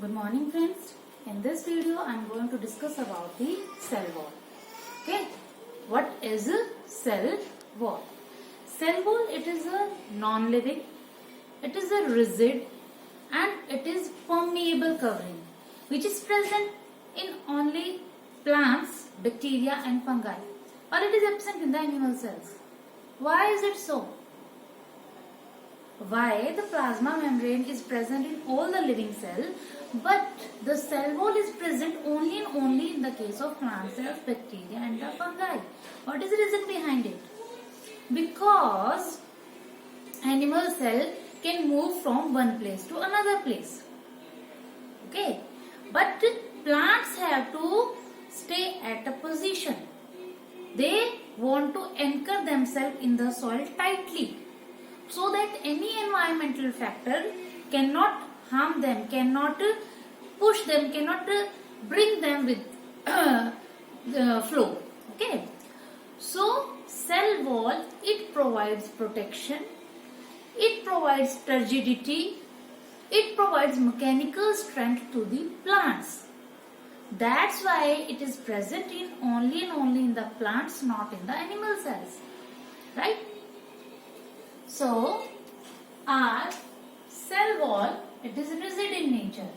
Good morning friends. In this video I am going to discuss about the cell wall. Okay. What is a cell wall? Cell wall, it is a non-living, it is a rigid and it is permeable covering which is present in only plants, bacteria and fungi, or it is absent in the animal cells. Why is it so? Why the plasma membrane is present in all the living cells, but the cell wall is present only in the case of plant cells, bacteria and the fungi. What is the reason behind it? Because animal cell can move from one place to another place. Okay, but plants have to stay at a position. They want to anchor themselves in the soil tightly, so that any environmental factor cannot harm them, cannot push them, cannot bring them with the flow. Okay. So cell wall, it provides protection, it provides turgidity, it provides mechanical strength to the plants. That's why it is present in only in the plants, not in the animal cells. Right? So, our cell wall, it is rigid in nature.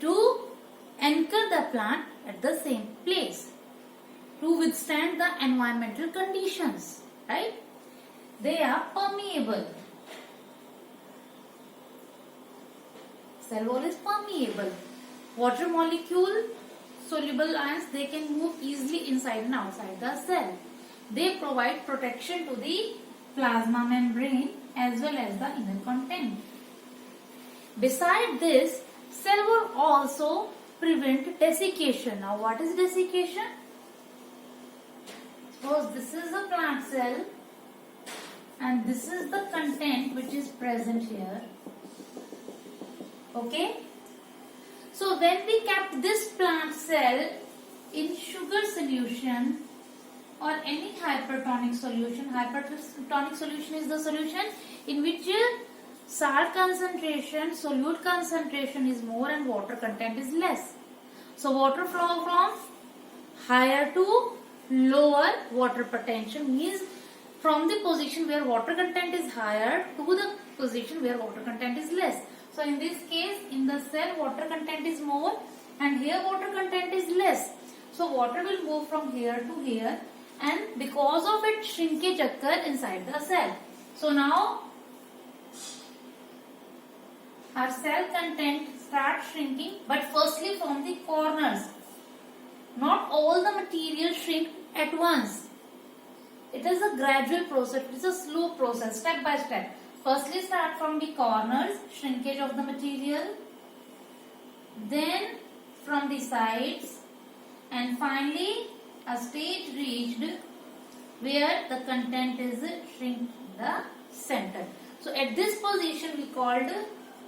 To anchor the plant at the same place, to withstand the environmental conditions, right? They are permeable. Cell wall is permeable. Water molecule, soluble ions, they can move easily inside and outside the cell. They provide protection to the plasma membrane as well as the inner content. Beside this, cell wall also prevent desiccation. Now what is desiccation? Suppose this is a plant cell and this is the content which is present here. Okay? So when we kept this plant cell in sugar solution or any hypertonic solution is the solution in which salt concentration, solute concentration is more and water content is less. So water flow from higher to lower water potential means from the position where water content is higher to the position where water content is less. So in this case, in the cell, water content is more and here water content is less. So water will move from here to here and because of it, shrinkage occur inside the cell. So now our cell content starts shrinking, but firstly from the corners. Not all the material shrink at once. It is a gradual process, it is a slow process, step by step. Firstly start from the corners, shrinkage of the material, then from the sides, and finally a stage reached where the content is shrink in the center. So at this position we called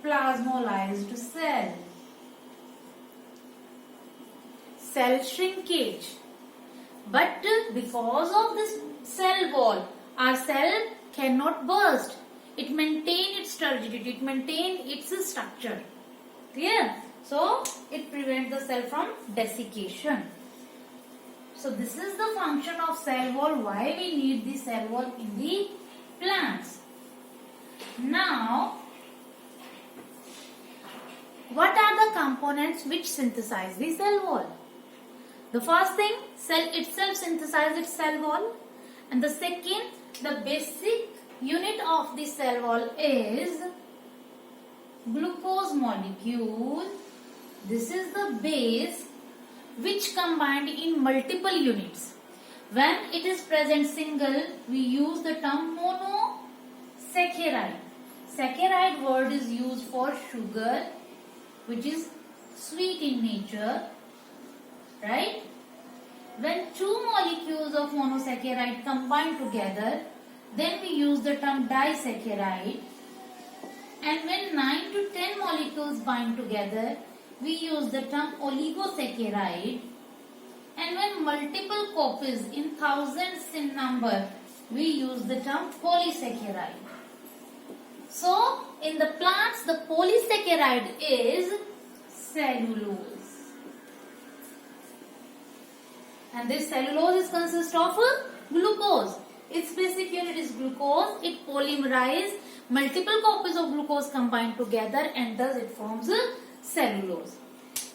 plasmolized cell. Cell shrinkage. But because of this cell wall, our cell cannot burst. It maintains its turgidity, it maintains its structure. Clear? So, it prevents the cell from desiccation. So, this is the function of cell wall, why we need the cell wall in the plants. Now, what are the components which synthesize the cell wall? The first thing, cell itself synthesizes its cell wall. And the second, the basic unit of the cell wall is glucose molecule. This is the base which combined in multiple units. When it is present single, we use the term monosaccharide. Saccharide word is used for sugar which is sweet in nature, right? When two molecules of monosaccharide combine together, then we use the term disaccharide. And when 9 to 10 molecules bind together, we use the term oligosaccharide. And when multiple copies in thousands in number, we use the term polysaccharide. So, in the plants, the polysaccharide is cellulose. And this cellulose is consist of glucose. Its basic unit is glucose. It polymerizes multiple copies of glucose combined together and thus it forms cellulose.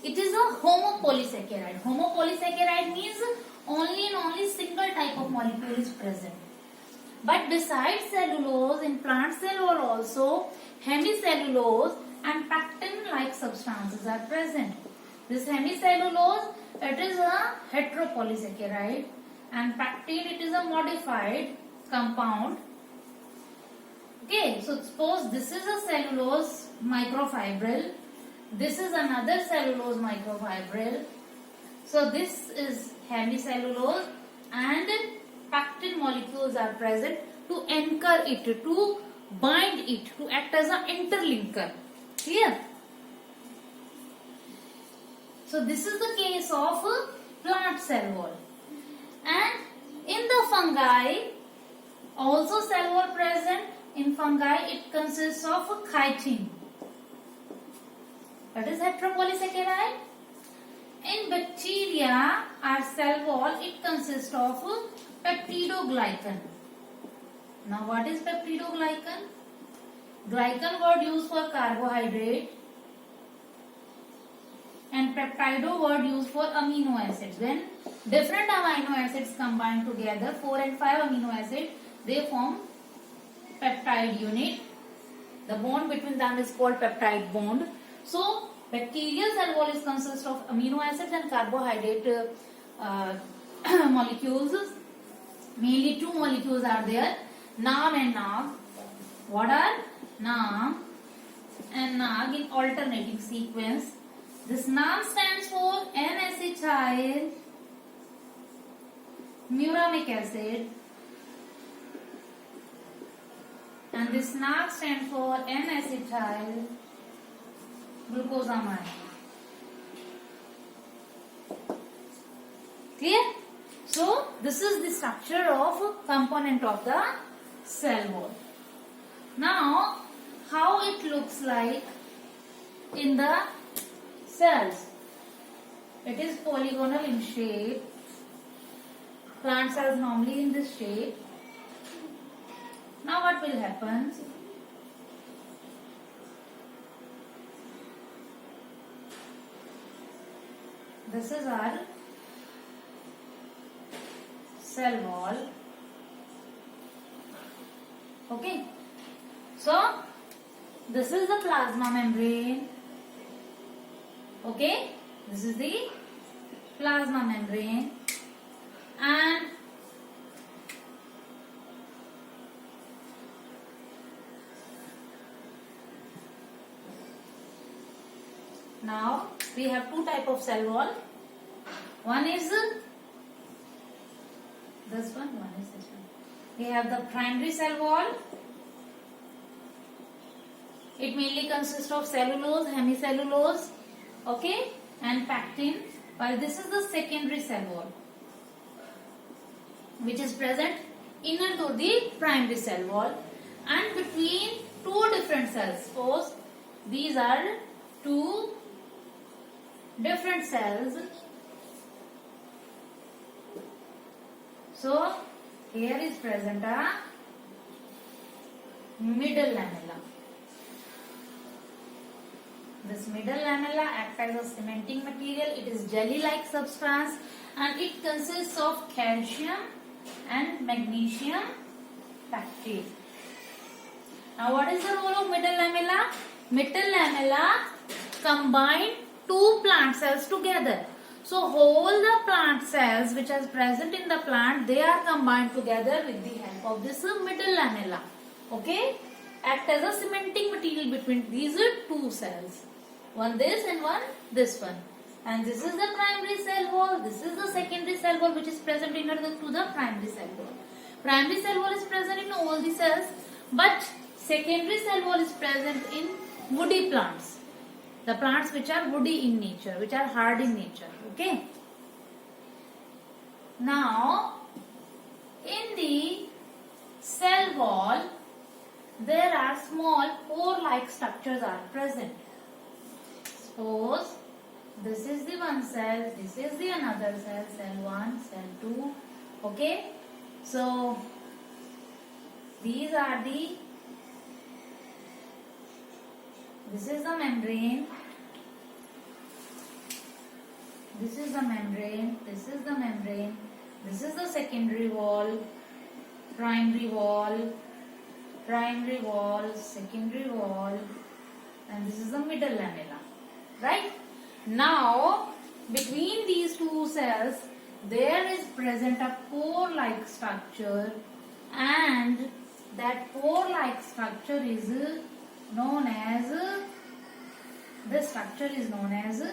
It is a homopolysaccharide. Homopolysaccharide means only and only single type of molecule is present. But besides cellulose, in plant cell wall also hemicellulose and pectin-like substances are present. This hemicellulose, it is a heteropolysaccharide, and pectin, it is a modified compound. Okay, so suppose this is a cellulose microfibril, this is another cellulose microfibril. So this is hemicellulose and pectin molecules are present to anchor it, to bind it, to act as an interlinker. Clear? So this is the case of plant cell wall. And in the fungi, also cell wall present. In fungi, it consists of chitin. That is heteropolysaccharide. In bacteria, our cell wall, it consists of peptidoglycan. Now what is peptidoglycan? Glycan word used for carbohydrate and peptido word used for amino acids. When different amino acids combine together, 4 and 5 amino acids, they form peptide unit. The bond between them is called peptide bond. So bacterial cell wall is consist of amino acids and carbohydrate molecules. Mainly two molecules are there, NAM and NAG. What are NAM and NAG in alternating sequence? This NAM stands for N-acetyl muramic acid, and this NAG stands for N-acetyl glucosamine. Clear? So this is the structure of component of the cell wall. Now how it looks like in the cells? It is polygonal in shape. Plant cells normally in this shape. Now what will happen? This is our cell wall. Okay. So this is the plasma membrane. Okay. This is the plasma membrane. And now we have two type of cell wall. One is this one is this one. We have the primary cell wall. It mainly consists of cellulose, hemicellulose, okay, and pectin. While this is the secondary cell wall, which is present inner to the primary cell wall, and between two different cells. Suppose these are two different cells. So here is present a middle lamella. This middle lamella acts as a cementing material. It is jelly-like substance and it consists of calcium and magnesium pectate. Now what is the role of middle lamella? Middle lamella combine two plant cells together. So all the plant cells which are present in the plant, they are combined together with the help of this middle lamella. Okay? Act as a cementing material between these two cells. One this and one this one. And this is the primary cell wall. This is the secondary cell wall which is present inner to the primary cell wall. Primary cell wall is present in all the cells, but secondary cell wall is present in woody plants. The plants which are woody in nature, which are hard in nature. Okay. Now, in the cell wall, there are small pore-like structures are present. Suppose this is the one cell, this is the another cell, cell 1, cell 2. Okay, so these are the, this is the membrane, this is the membrane, this is the membrane, this is the secondary wall, primary wall, secondary wall, and this is the middle lamella. Right? Now, between these two cells, there is present a pore-like structure, and that pore-like structure is known as, this structure is known as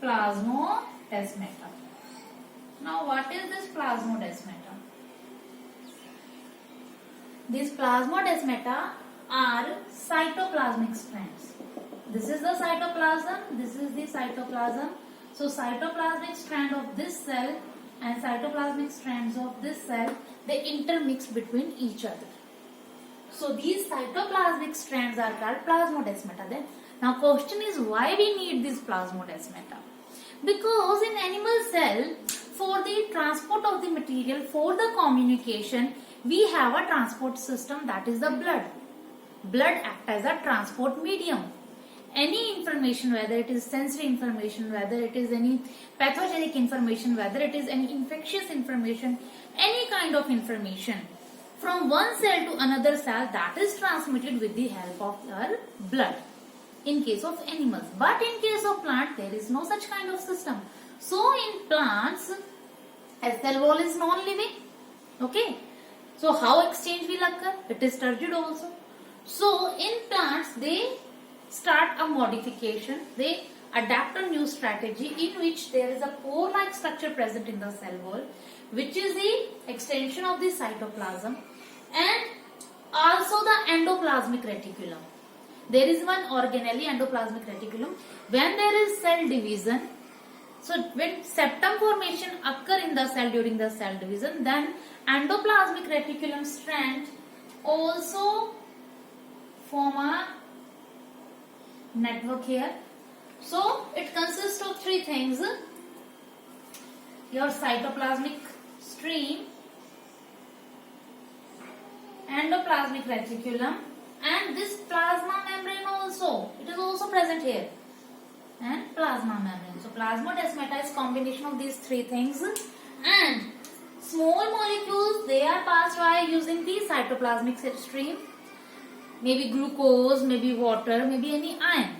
plasmodesmata. Now, what is this plasmodesmata? These plasmodesmata are cytoplasmic strands. This is the cytoplasm, this is the cytoplasm. So cytoplasmic strand of this cell and cytoplasmic strands of this cell, they intermix between each other. So these cytoplasmic strands are called plasmodesmata. Then now question is, why we need this plasmodesmata? Because in animal cell, for the transport of the material, for the communication, we have a transport system, that is the blood. Blood acts as a transport medium. Any information, whether it is sensory information, whether it is any pathogenic information, whether it is any infectious information, any kind of information from one cell to another cell, that is transmitted with the help of our blood in case of animals. But in case of plant, there is no such kind of system. So in plants, a cell wall is non-living. Okay. So how exchange will occur? It is turgid also. So in plants, they start a modification. They adapt a new strategy in which there is a pore-like structure present in the cell wall, which is the extension of the cytoplasm, and also the endoplasmic reticulum. There is one organelle, endoplasmic reticulum. When there is cell division, so when septum formation occur in the cell during the cell division, then endoplasmic reticulum strand also form a network here. So it consists of three things: your cytoplasmic stream, endoplasmic reticulum, and this plasma membrane also. It is also present here, and plasma membrane. So plasmodesmata is combination of these three things, and small molecules, they are passed by using the cytoplasmic stream. Maybe glucose, maybe water, maybe any ion.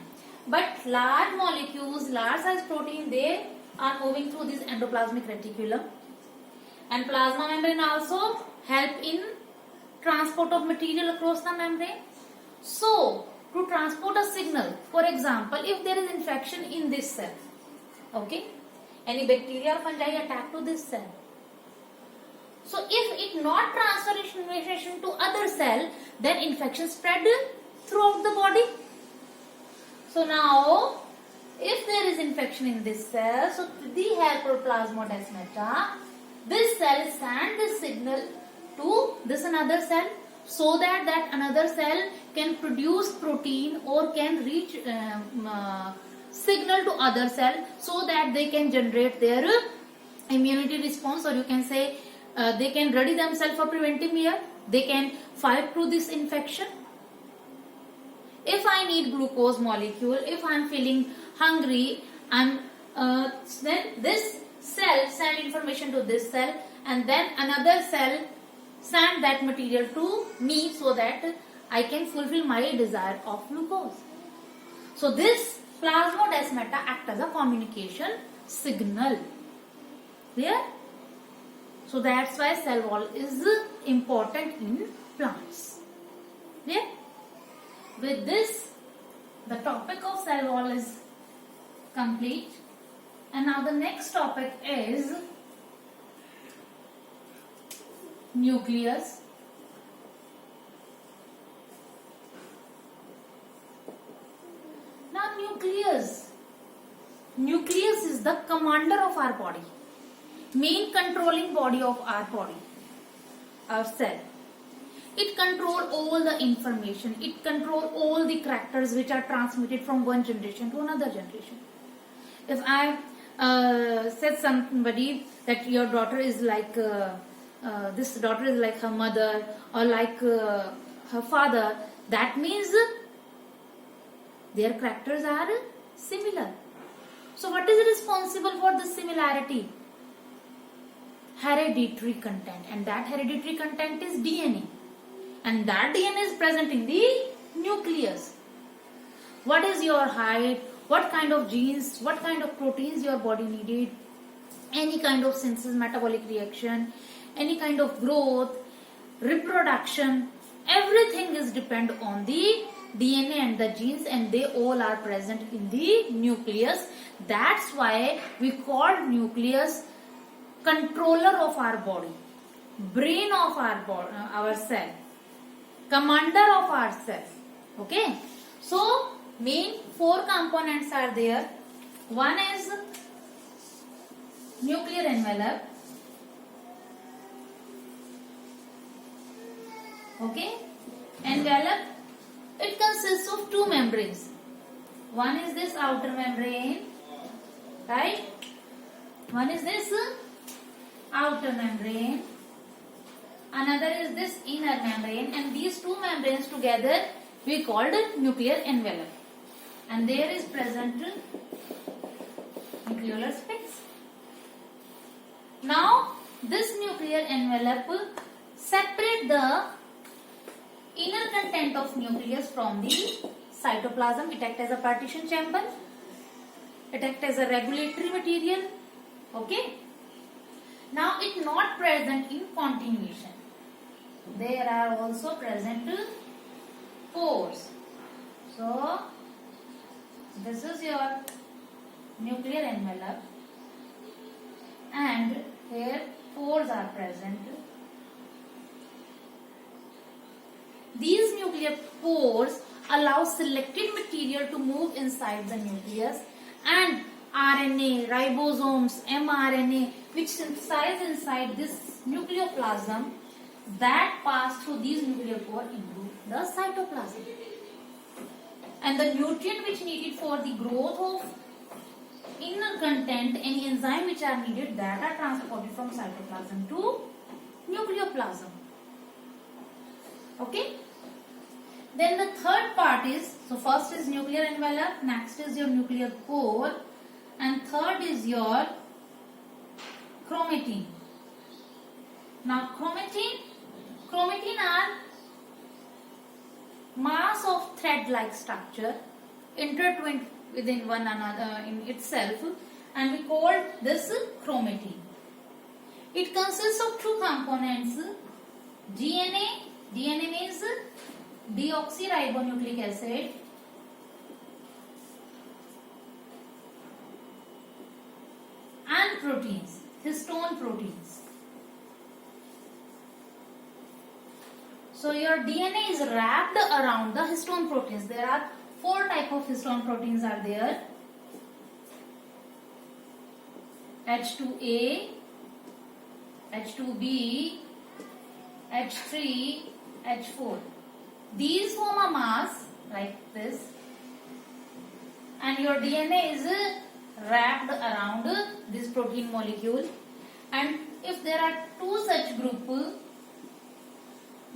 But large molecules, large size protein, they are moving through this endoplasmic reticulum. And plasma membrane also help in transport of material across the membrane. So, to transport a signal, for example, if there is infection in this cell, okay, any bacteria or fungi attack to this cell. So if it not transfer information to other cell, then infection spread throughout the body. So now, if there is infection in this cell, so with the help of plasmodesmata, this cell send this signal to this another cell, so that that another cell can produce protein or can reach signal to other cell, so that they can generate their immunity response, or you can say they can ready themselves for preventive measure. They can fight through this infection. If I need glucose molecule, if I am feeling hungry, then this cell send information to this cell, and then another cell send that material to me, so that I can fulfill my desire of glucose. So this plasmodesmata act as a communication signal. Clear? So that's why cell wall is important in plants. Clear? With this, the topic of cell wall is complete. And now the next topic is nucleus. Now nucleus is the commander of our body, main controlling body of our body, our cell. It control all the information. It control all the characters which are transmitted from one generation to another generation. If I said somebody that your daughter is like this daughter is like her mother or like her father, that means their characters are similar. So what is responsible for this similarity? Hereditary content, and that hereditary content is DNA, and that DNA is present in the nucleus. What is your height? What kind of genes, what kind of proteins your body needed, any kind of synthesis, metabolic reaction, any kind of growth, reproduction, everything is depend on the DNA and the genes, and they all are present in the nucleus. That's why we call nucleus controller of our body, brain of our cell, commander of our cell. Okay, so main 4 components are there. One is nuclear envelope. Okay, envelope, it consists of 2 membranes. One is this outer membrane, right? One is this outer membrane. Another is this inner membrane, and these 2 membranes together we called nuclear envelope. And there is present nuclear space. Now this nuclear envelope separate the inner content of nucleus from the cytoplasm. It acts as a partition chamber. It acts as a regulatory material. Okay. Now it not present in continuation. There are also present pores. So this is your nuclear envelope, and here pores are present. These nuclear pores allow selected material to move inside the nucleus, and RNA, ribosomes, mRNA, which synthesize inside this nucleoplasm, that pass through these nuclear pores into the cytoplasm. And the nutrient which needed for the growth of inner content, any enzyme which are needed, that are transported from cytoplasm to nucleoplasm. Okay. Then the third part is, so first is nuclear envelope, next is your nuclear pore, and third is your chromatin. Now chromatin are mass of thread-like structure intertwined within one another in itself, and we call this chromatin. It consists of 2 components. DNA means deoxyribonucleic acid, and proteins, histone proteins. So your DNA is wrapped around the histone proteins. There are 4 types of histone proteins are there. H2A, H2B, H3, H4. These form a mass like this, and your DNA is wrapped around this protein molecule. And if there are 2 such groups,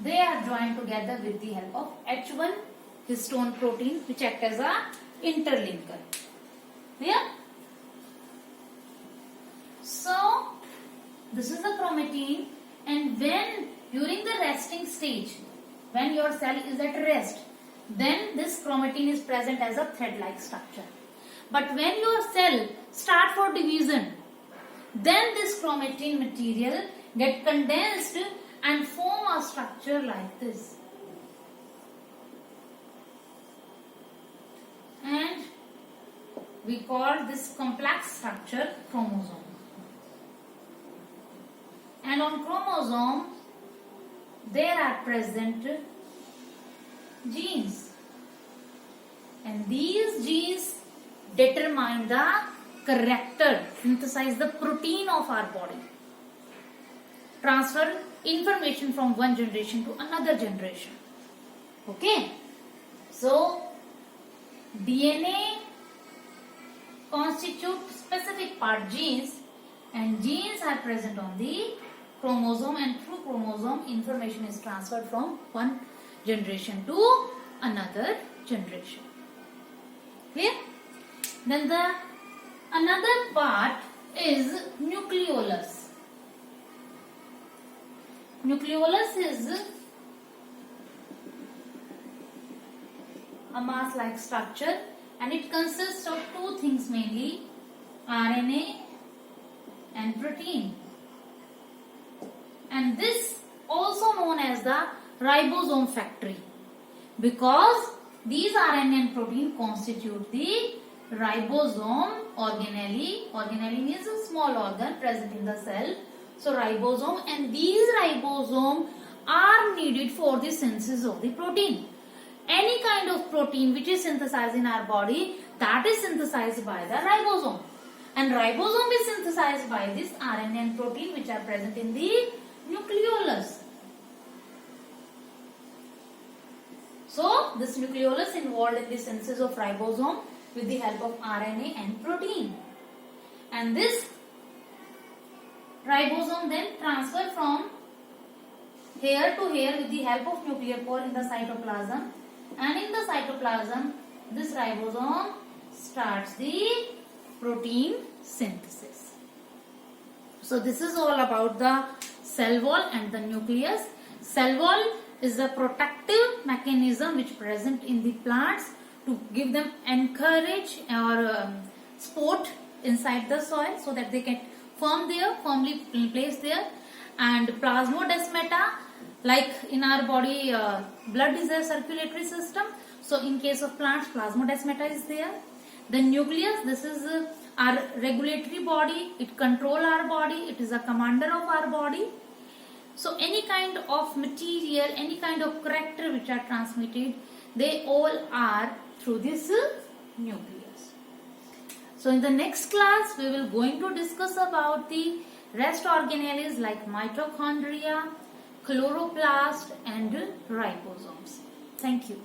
they are joined together with the help of H1 histone protein, which act as a interlinker. Clear? So this is the chromatin, and when during the resting stage, when your cell is at rest, then this chromatin is present as a thread-like structure. But when your cell start for division, then this chromatin material get condensed and form a structure like this. And we call this complex structure chromosome. And on chromosome, there are present genes, and these genes determine the character, synthesize the protein of our body, transfer information from one generation to another generation. Okay, so DNA constitute specific part genes, and genes are present on the chromosome, and through chromosome information is transferred from one generation to another generation. Clear? Then the another part is nucleolus. Nucleolus is a mass-like structure, and it consists of two things mainly, RNA and protein. And this also known as the ribosome factory, because these RNA and protein constitute the ribosome organelle. Organelle means a small organ present in the cell. So ribosome, and these ribosome are needed for the synthesis of the protein. Any kind of protein which is synthesized in our body, that is synthesized by the ribosome. And ribosome is synthesized by this RNA and protein which are present in the nucleolus. So this nucleolus involved in the synthesis of ribosome with the help of RNA and protein. And this ribosome then transfer from here to here with the help of nuclear pore in the cytoplasm. And in the cytoplasm, this ribosome starts the protein synthesis. So this is all about the cell wall and the nucleus. Cell wall is a protective mechanism which present in the plants to give them encourage or support inside the soil so that they can firmly placed there. And plasmodesmata, like in our body, blood is a circulatory system. So in case of plants, plasmodesmata is there. The nucleus, this is our regulatory body. It control our body. It is a commander of our body. So any kind of material, any kind of character which are transmitted, they all are through this nucleus. So in the next class, we will going to discuss about the rest organelles like mitochondria, chloroplast and ribosomes. Thank you.